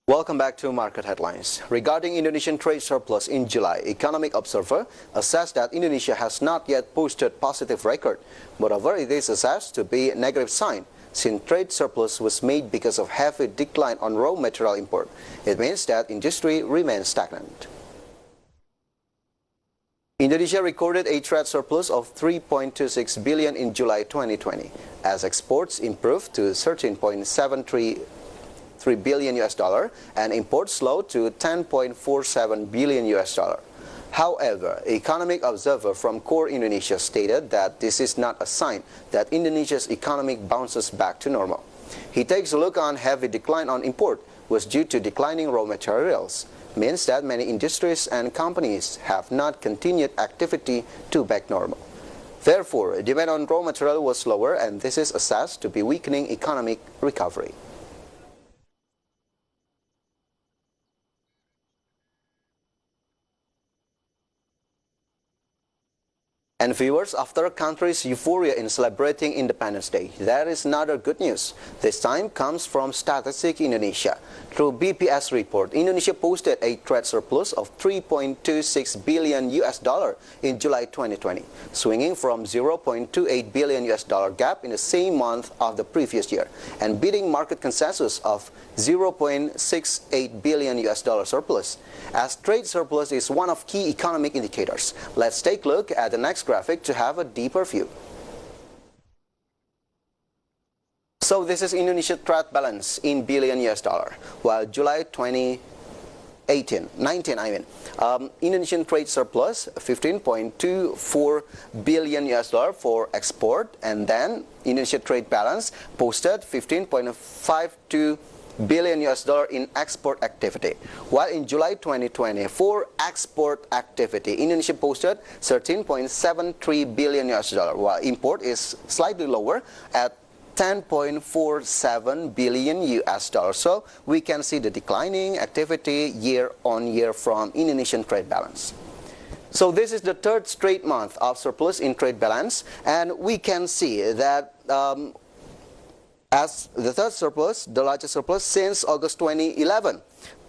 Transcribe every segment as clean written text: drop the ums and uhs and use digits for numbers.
Welcome back to Market Headlines. Regarding Indonesian trade surplus in July, Economic Observer assessed that Indonesia has not yet posted positive record. Moreover, it is assessed to be a negative sign, since trade surplus was made because of heavy decline on raw material import. It means that industry remains stagnant. Indonesia recorded a trade surplus of 3.26 billion in July 2020, as exports improved to 13.73 billion US dollar and imports slowed to 10.47 billion US dollar. However, Economic Observer from Core Indonesia stated that this is not a sign that Indonesia's economy bounces back to normal. He takes a look on heavy decline on import was due to declining raw materials, means that many industries and companies have not continued activity to back normal. Therefore, demand on raw material was lower, and this is assessed to be weakening economic recovery. And viewers, after a country's euphoria in celebrating Independence Day, there is another good news. This time comes from Statistik Indonesia. Through BPS report, Indonesia posted a trade surplus of 3.26 billion US dollar in July 2020, swinging from 0.28 billion US dollar gap in the same month of the previous year, and beating market consensus of 0.68 billion US dollar surplus. As trade surplus is one of key economic indicators, let's take a look at the next graphic to have a deeper view. So this is Indonesia trade balance in billion US dollar. While July 19, Indonesian trade surplus 15.24 billion US dollar for export, and then Indonesia trade balance posted 15.52 billion US dollar in export activity. While in July 2020, for export activity, Indonesia posted 13.73 billion US dollar, while import is slightly lower at 10.47 billion US dollars. So we can see the declining activity year on year from Indonesian trade balance. So this is the third straight month of surplus in trade balance, and we can see that as the third surplus, the largest surplus since August 2011.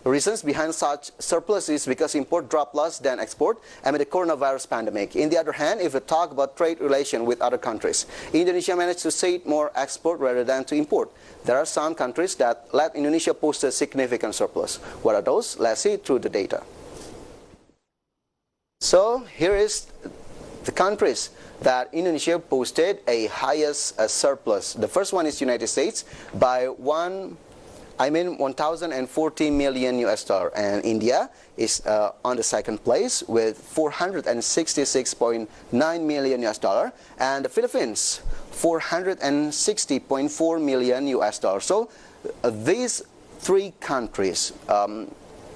Reasons behind such surplus is because import dropped less than export amid the coronavirus pandemic. In the other hand, if we talk about trade relation with other countries, Indonesia managed to save more export rather than to import. There are some countries that let Indonesia post a significant surplus. What are those? Let's see through the data. So here is the countries that Indonesia posted a highest surplus. The first one is United States by 1,040 million US dollar, and India is on the second place with 466.9 million US dollar, and the Philippines 460.4 million US dollar. So these three countries,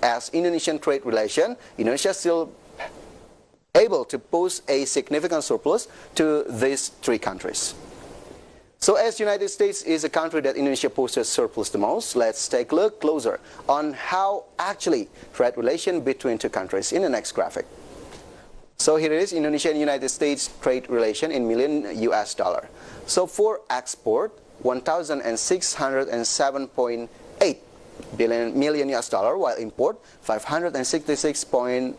as Indonesian trade relation, Indonesia still able to post a significant surplus to these three countries. So as United States is a country that Indonesia posted surplus the most, let's take a look closer on how actually trade relation between two countries in the next graphic. So here it is, Indonesia and United States trade relation in million US dollar. So for export, 1,607.8 million US dollar, while import 566.9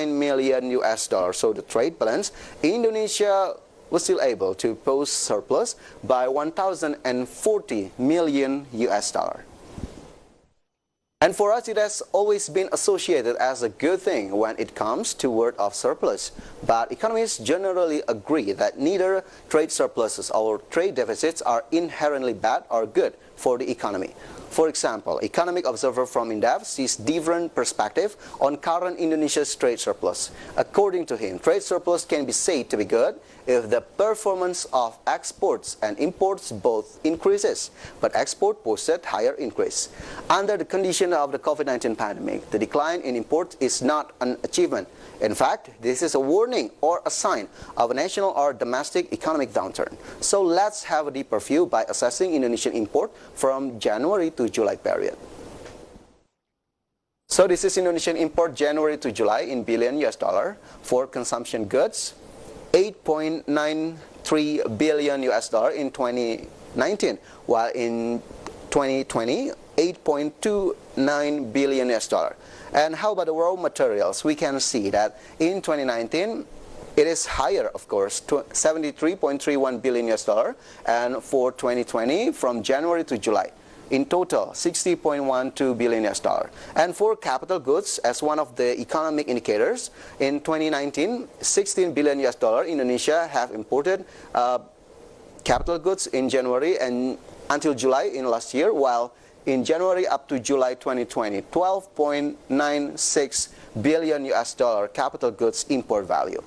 million US dollars. So the trade balance, Indonesia was still able to post surplus by 1,040 million US dollar. And for us, it has always been associated as a good thing when it comes to word of surplus. But economists generally agree that neither trade surpluses or trade deficits are inherently bad or good for the economy. For example, Economic Observer from IndiHome sees different perspective on current Indonesia's trade surplus. According to him, trade surplus can be said to be good if the performance of exports and imports both increases, but export posted higher increase. Under the condition of the COVID-19 pandemic, the decline in imports is not an achievement. In fact, this is a warning or a sign of a national or domestic economic downturn. So let's have a deeper view by assessing Indonesian import from January to July period. So this is Indonesian import January to July in billion US dollar for consumption goods, 8.93 billion US dollar in 2019, while in 2020 $8.29 billion US. And how about the raw materials? We can see that in 2019, it is higher, of course, to $73.31 billion US, and for 2020, from January to July, in total, $60.12 billion US. And for capital goods, as one of the economic indicators, in 2019, $16 billion US Indonesia have imported capital goods in January and until July in last year, while in January up to July 2020, $12.96 billion US capital goods import value.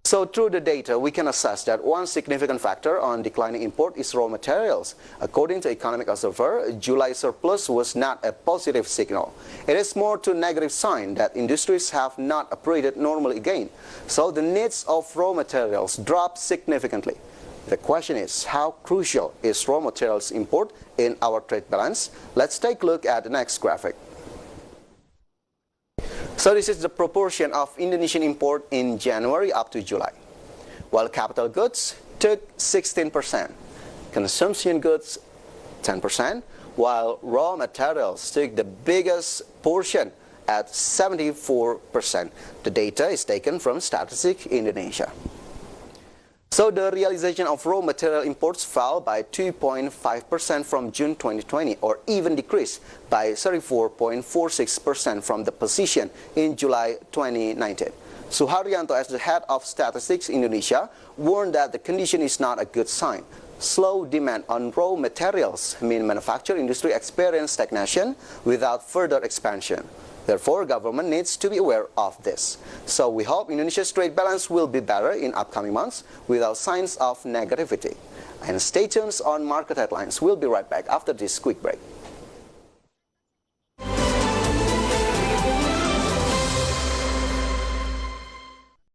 So through the data, we can assess that one significant factor on declining import is raw materials. According to Economic Observer, July surplus was not a positive signal. It is more to negative sign that industries have not operated normally again. So the needs of raw materials dropped significantly. The question is, how crucial is raw materials import in our trade balance? Let's take a look at the next graphic. So this is the proportion of Indonesian import in January up to July. While capital goods took 16%, consumption goods 10%, while raw materials took the biggest portion at 74%. The data is taken from Statistics Indonesia. So the realization of raw material imports fell by 2.5% from June 2020, or even decreased by 34.46% from the position in July 2019. Suharyanto, as the head of Statistics Indonesia, warned that the condition is not a good sign. Slow demand on raw materials mean manufacturing industry experience stagnation without further expansion. Therefore, government needs to be aware of this. So we hope Indonesia's trade balance will be better in upcoming months without signs of negativity. And stay tuned on market headlines. We'll be right back after this quick break.